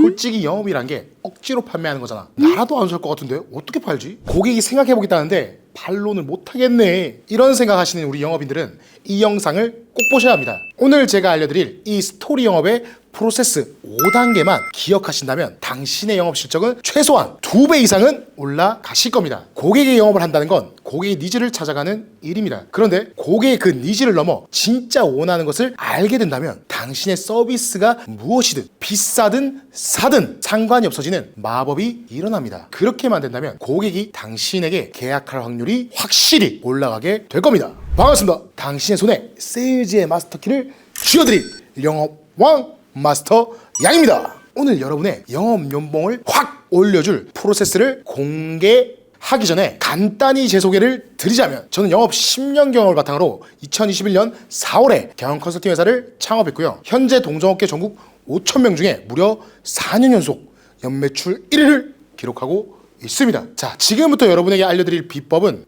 솔직히 영업이란 게 억지로 판매하는 거잖아. 나라도 안 살 것 같은데 어떻게 팔지? 고객이 생각해보겠다는데 반론을 못하겠네, 이런 생각하시는 우리 영업인들은 이 영상을 꼭 보셔야 합니다. 오늘 제가 알려드릴 이 스토리 영업의 프로세스 5단계만 기억하신다면 당신의 영업 실적은 최소한 2배 이상은 올라가실 겁니다. 고객의 영업을 한다는 건 고객의 니즈를 찾아가는 일입니다. 그런데 고객의 그 니즈를 넘어 진짜 원하는 것을 알게 된다면 당신의 서비스가 무엇이든 비싸든 사든 상관이 없어지는 마법이 일어납니다. 그렇게만 된다면 고객이 당신에게 계약할 확률이 확실히 올라가게 될 겁니다. 반갑습니다. 당신의 손에 세일즈의 마스터키를 쥐어드릴 영업왕 마스터 양입니다. 오늘 여러분의 영업 연봉을 확 올려줄 프로세스를 공개하기 전에 간단히 제 소개를 드리자면, 저는 영업 10년 경험을 바탕으로 2021년 4월에 경영 컨설팅 회사를 창업했고요. 현재 동종업계 전국 5,000명 중에 무려 4년 연속 연매출 1위를 기록하고 있습니다. 자, 지금부터 여러분에게 알려드릴 비법은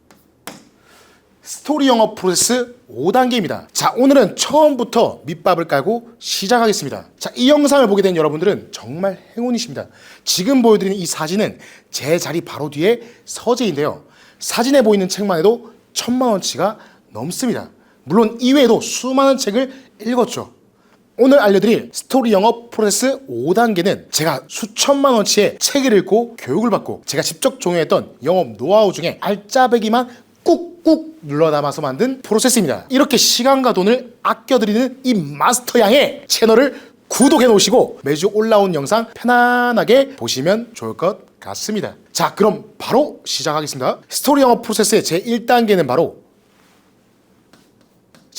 스토리 영업 프로세스 5단계입니다. 자, 오늘은 처음부터 밑밥을 깔고 시작하겠습니다. 자, 이 영상을 보게 된 여러분들은 정말 행운이십니다. 지금 보여드리는 이 사진은 제 자리 바로 뒤에 서재인데요. 사진에 보이는 책만 해도 1,000만원치가 넘습니다. 물론 이외에도 수많은 책을 읽었죠. 오늘 알려드릴 스토리 영업 프로세스 5단계는 제가 수천만원치의 책을 읽고 교육을 받고 제가 직접 적용했던 영업 노하우 중에 알짜배기만 꾹꾹 눌러 담아서 만든 프로세스입니다. 이렇게 시간과 돈을 아껴드리는 이 마스터 양의 채널을 구독해 놓으시고 매주 올라온 영상 편안하게 보시면 좋을 것 같습니다. 자, 그럼 바로 시작하겠습니다. 스토리 영업 프로세스의 제 1단계는 바로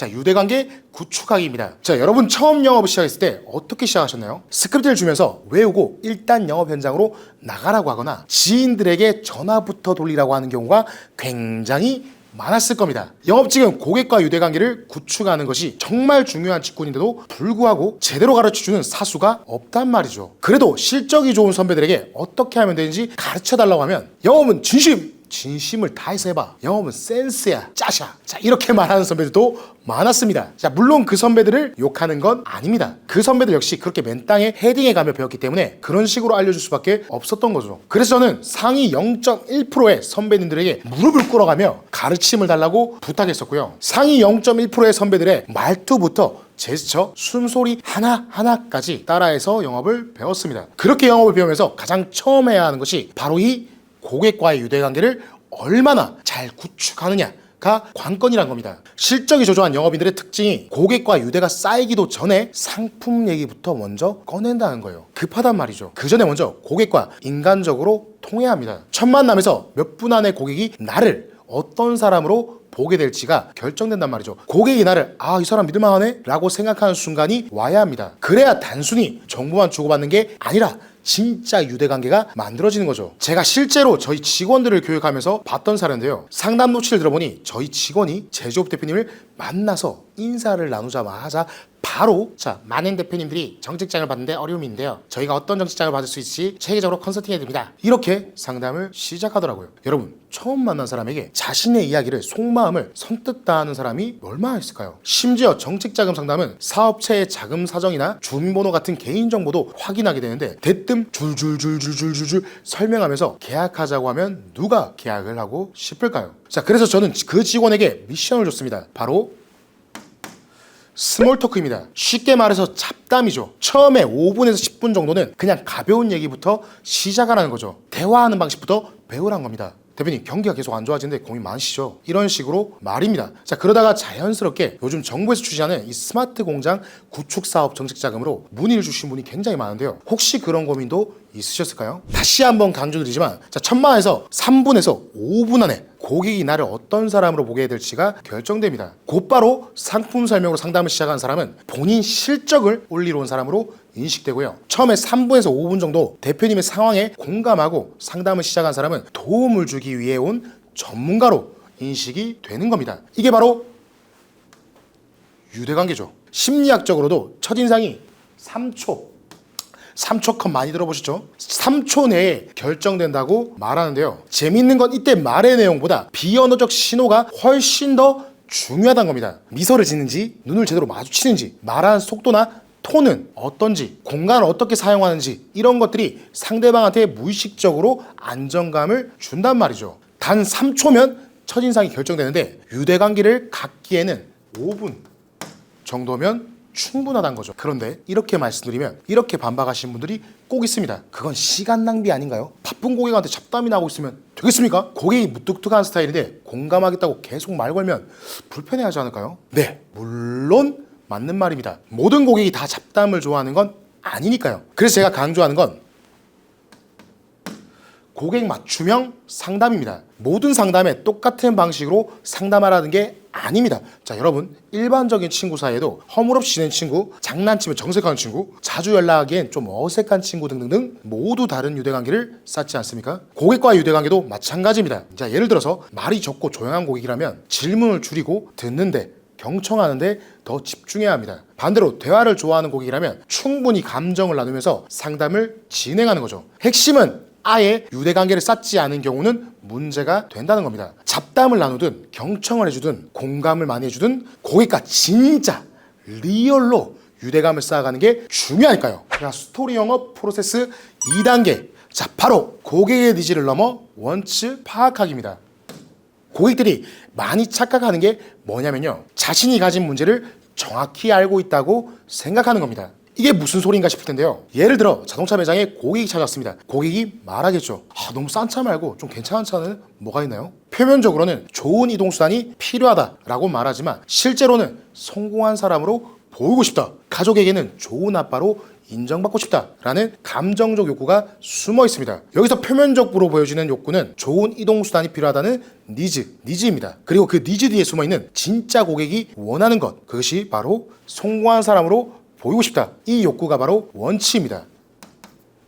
유대관계 구축하기입니다. 자, 여러분 처음 영업을 시작했을 때 어떻게 시작하셨나요? 스크립트를 주면서 외우고 일단 영업 현장으로 나가라고 하거나 지인들에게 전화부터 돌리라고 하는 경우가 굉장히 많았을 겁니다. 영업직은 고객과 유대관계를 구축하는 것이 정말 중요한 직군인데도 불구하고 제대로 가르쳐주는 사수가 없단 말이죠. 그래도 실적이 좋은 선배들에게 어떻게 하면 되는지 가르쳐달라고 하면 영업은 진심을 다해서 해봐, 영업은 센스야, 짜샤, 자, 이렇게 말하는 선배들도 많았습니다. 자, 물론 그 선배들을 욕하는 건 아닙니다. 그 선배들 역시 그렇게 맨땅에 헤딩해 가며 배웠기 때문에 그런 식으로 알려줄 수밖에 없었던 거죠. 그래서 저는 상위 0.1%의 선배님들에게 무릎을 꿇어가며 가르침을 달라고 부탁했었고요. 상위 0.1%의 선배들의 말투부터 제스처, 숨소리 하나하나까지 따라해서 영업을 배웠습니다. 그렇게 영업을 배우면서 가장 처음 해야 하는 것이 바로 이 고객과의 유대관계를 얼마나 잘 구축하느냐가 관건이란 겁니다. 실적이 저조한 영업인들의 특징이 고객과 유대가 쌓이기도 전에 상품 얘기부터 먼저 꺼낸다는 거예요. 급하단 말이죠. 그 전에 먼저 고객과 인간적으로 통해야 합니다. 첫 만남에서 몇 분 안에 고객이 나를 어떤 사람으로 보게 될지가 결정된단 말이죠. 고객이 나를 이 사람 믿을만하네 라고 생각하는 순간이 와야 합니다. 그래야 단순히 정보만 주고받는 게 아니라 진짜 유대관계가 만들어지는 거죠. 제가 실제로 저희 직원들을 교육하면서 봤던 사례인데요. 상담 노치를 들어보니 저희 직원이 제조업 대표님을 만나서 인사를 나누자마자 바로 많은 대표님들이 정직장을 받는데 어려움이 있는데요, 저희가 어떤 정직장을 받을 수 있을지 체계적으로 컨설팅해 드립니다, 이렇게 상담을 시작하더라고요. 여러분, 처음 만난 사람에게 자신의 이야기를 속마음을 선뜻 다하는 사람이 얼마나 있을까요? 심지어 정책자금 상담은 사업체의 자금 사정이나 주민번호 같은 개인정보도 확인하게 되는데 대뜸 줄줄줄줄줄줄 설명하면서 계약하자고 하면 누가 계약을 하고 싶을까요? 자, 그래서 저는 그 직원에게 미션을 줬습니다. 바로 스몰 토크입니다. 쉽게 말해서 잡담이죠. 처음에 5분에서 10분 정도는 그냥 가벼운 얘기부터 시작하라는 거죠. 대화하는 방식부터 배우라는 겁니다. 대표님, 경기가 계속 안 좋아지는데 고민 많으시죠? 이런 식으로 말입니다. 자, 그러다가 자연스럽게 요즘 정부에서 추진하는 이 스마트 공장 구축 사업 정책 자금으로 문의를 주신 분이 굉장히 많은데요. 혹시 그런 고민도 있으셨을까요? 다시 한번 강조드리지만, 자, 1,000만에서 3분에서 5분 안에 고객이 나를 어떤 사람으로 보게 될지가 결정됩니다. 곧바로 상품 설명으로 상담을 시작한 사람은 본인 실적을 올리러 온 사람으로 인식되고요. 처음에 3분에서 5분 정도 대표님의 상황에 공감하고 상담을 시작한 사람은 도움을 주기 위해 온 전문가로 인식이 되는 겁니다. 이게 바로 유대관계죠. 심리학적으로도 첫인상이 3초 컷 많이 들어보셨죠? 3초 내에 결정된다고 말하는데요. 재밌는 건 이때 말의 내용보다 비언어적 신호가 훨씬 더 중요하다는 겁니다. 미소를 짓는지, 눈을 제대로 마주치는지, 말하는 속도나 톤은 어떤지, 공간을 어떻게 사용하는지 이런 것들이 상대방한테 무의식적으로 안정감을 준단 말이죠. 단 3초면 첫인상이 결정되는데 유대관계를 갖기에는 5분 정도면 충분하다는 거죠. 그런데 이렇게 말씀드리면 이렇게 반박하시는 분들이 꼭 있습니다. 그건 시간 낭비 아닌가요? 바쁜 고객한테 잡담이 나오고 있으면 되겠습니까? 고객이 무뚝뚝한 스타일인데 공감하겠다고 계속 말 걸면 불편해하지 않을까요? 네, 물론 맞는 말입니다. 모든 고객이 다 잡담을 좋아하는 건 아니니까요. 그래서 제가 강조하는 건 고객 맞춤형 상담입니다. 모든 상담에 똑같은 방식으로 상담하라는 게 아닙니다. 자, 여러분, 일반적인 친구 사이에도 허물없이 지낸 친구, 장난치면 정색하는 친구, 자주 연락하기엔 좀 어색한 친구 등등등 모두 다른 유대관계를 쌓지 않습니까? 고객과의 유대관계도 마찬가지입니다. 자, 예를 들어서 말이 적고 조용한 고객이라면 질문을 줄이고 듣는데 경청하는데 더 집중해야 합니다. 반대로 대화를 좋아하는 고객이라면 충분히 감정을 나누면서 상담을 진행하는 거죠. 핵심은 아예 유대관계를 쌓지 않은 경우는 문제가 된다는 겁니다. 잡담을 나누든 경청을 해주든 공감을 많이 해주든 고객과 진짜 리얼로 유대감을 쌓아가는 게 중요하니까요. 자, 스토리 영업 프로세스 2단계. 자, 바로 고객의 니즈를 넘어 원츠 파악하기입니다. 고객들이 많이 착각하는 게 뭐냐면요, 자신이 가진 문제를 정확히 알고 있다고 생각하는 겁니다. 이게 무슨 소리인가 싶을 텐데요. 예를 들어 자동차 매장에 고객이 찾아왔습니다. 고객이 말하겠죠. 너무 싼 차 말고 좀 괜찮은 차는 뭐가 있나요? 표면적으로는 좋은 이동수단이 필요하다라고 말하지만 실제로는 성공한 사람으로 보이고 싶다, 가족에게는 좋은 아빠로 인정받고 싶다라는 감정적 욕구가 숨어 있습니다. 여기서 표면적으로 보여지는 욕구는 좋은 이동수단이 필요하다는 니즈입니다. 그리고 그 니즈 뒤에 숨어있는 진짜 고객이 원하는 것, 그것이 바로 성공한 사람으로 보이고 싶다. 이 욕구가 바로 원치입니다.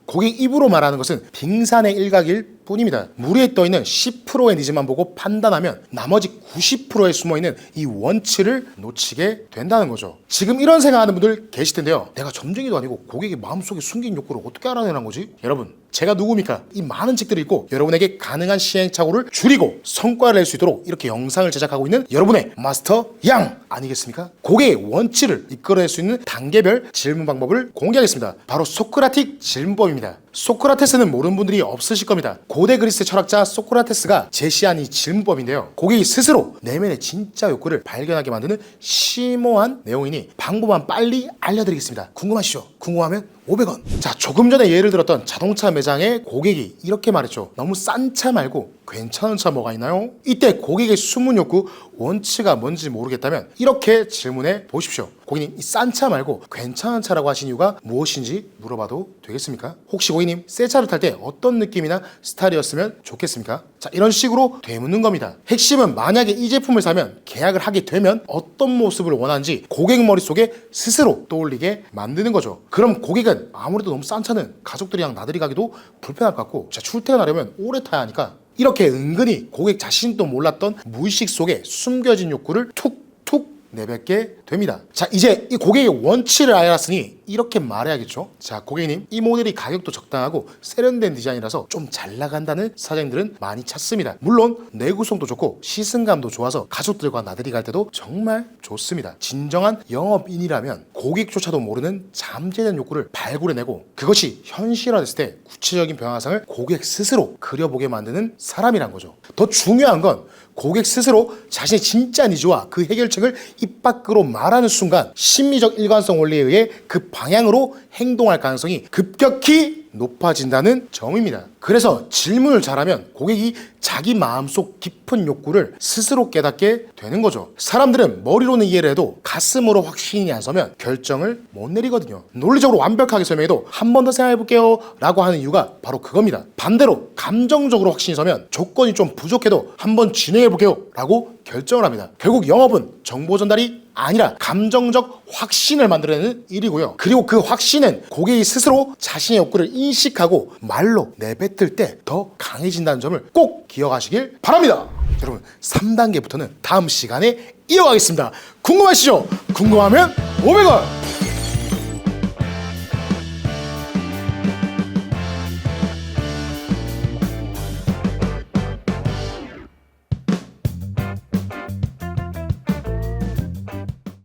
고객 입으로 말하는 것은 빙산의 일각일 뿐입니다. 물 위에 떠있는 10%의 니즈만 보고 판단하면 나머지 90%에 숨어있는 이 원치를 놓치게 된다는 거죠. 지금 이런 생각하는 분들 계실 텐데요. 내가 점쟁이도 아니고 고객의 마음속에 숨긴 욕구를 어떻게 알아내는 거지? 여러분, 제가 누굽니까? 이 많은 책들을 읽고 여러분에게 가능한 시행착오를 줄이고 성과를 낼 수 있도록 이렇게 영상을 제작하고 있는 여러분의 마스터 양 아니겠습니까? 고객의 원치를 이끌어낼 수 있는 단계별 질문 방법을 공개하겠습니다. 바로 소크라틱 질문법입니다. 소크라테스는 모르는 분들이 없으실 겁니다. 고대 그리스 철학자 소크라테스가 제시한 이 질문법인데요, 고객이 스스로 내면의 진짜 욕구를 발견하게 만드는 심오한 내용이니 방법만 빨리 알려드리겠습니다. 궁금하시죠? 궁금하면 500원. 자, 조금 전에 예를 들었던 자동차 매장의 고객이 이렇게 말했죠. 너무 싼 차 말고 괜찮은 차 뭐가 있나요? 이때 고객의 숨은 욕구, 원치가 뭔지 모르겠다면 이렇게 질문해 보십시오. 고객님, 이 싼 차 말고 괜찮은 차라고 하신 이유가 무엇인지 물어봐도 되겠습니까? 혹시 고객님 새 차를 탈 때 어떤 느낌이나 스타일이었으면 좋겠습니까? 자, 이런 식으로 되묻는 겁니다. 핵심은 만약에 이 제품을 사면 계약을 하게 되면 어떤 모습을 원하는지 고객 머릿속에 스스로 떠올리게 만드는 거죠. 그럼 고객은 아무래도 너무 싼 차는 가족들이랑 나들이 가기도 불편할 것 같고 출퇴근하려면 오래 타야 하니까 이렇게 은근히 고객 자신도 몰랐던 무의식 속에 숨겨진 욕구를 툭툭 내뱉게 됩니다. 자, 이제 이 고객의 원치를 알았으니 이렇게 말해야겠죠. 자, 고객님, 이 모델이 가격도 적당하고 세련된 디자인이라서 좀 잘 나간다는 사장님들은 많이 찾습니다. 물론 내구성도 좋고 시승감도 좋아서 가족들과 나들이 갈 때도 정말 좋습니다. 진정한 영업인이라면 고객조차도 모르는 잠재된 욕구를 발굴해내고 그것이 현실화됐을 때 구체적인 변화상을 고객 스스로 그려보게 만드는 사람이란 거죠. 더 중요한 건 고객 스스로 자신의 진짜 니즈와 그 해결책을 입 밖으로 말하는 순간 심리적 일관성 원리에 의해 그 방향으로 행동할 가능성이 급격히 높아진다는 점입니다. 그래서 질문을 잘하면 고객이 자기 마음속 깊은 욕구를 스스로 깨닫게 되는 거죠. 사람들은 머리로는 이해를 해도 가슴으로 확신이 안 서면 결정을 못 내리거든요. 논리적으로 완벽하게 설명해도 한 번 더 생각해볼게요 라고 하는 이유가 바로 그겁니다. 반대로 감정적으로 확신이 서면 조건이 좀 부족해도 한번 진행해볼게요 라고 결정을 합니다. 결국 영업은 정보 전달이 아니라 감정적 확신을 만들어내는 일이고요. 그리고 그 확신은 고객이 스스로 자신의 욕구를 인식하고 말로 내뱉을 때 더 강해진다는 점을 꼭 기억하시길 바랍니다. 여러분, 3단계부터는 다음 시간에 이어가겠습니다. 궁금하시죠? 궁금하면 500원!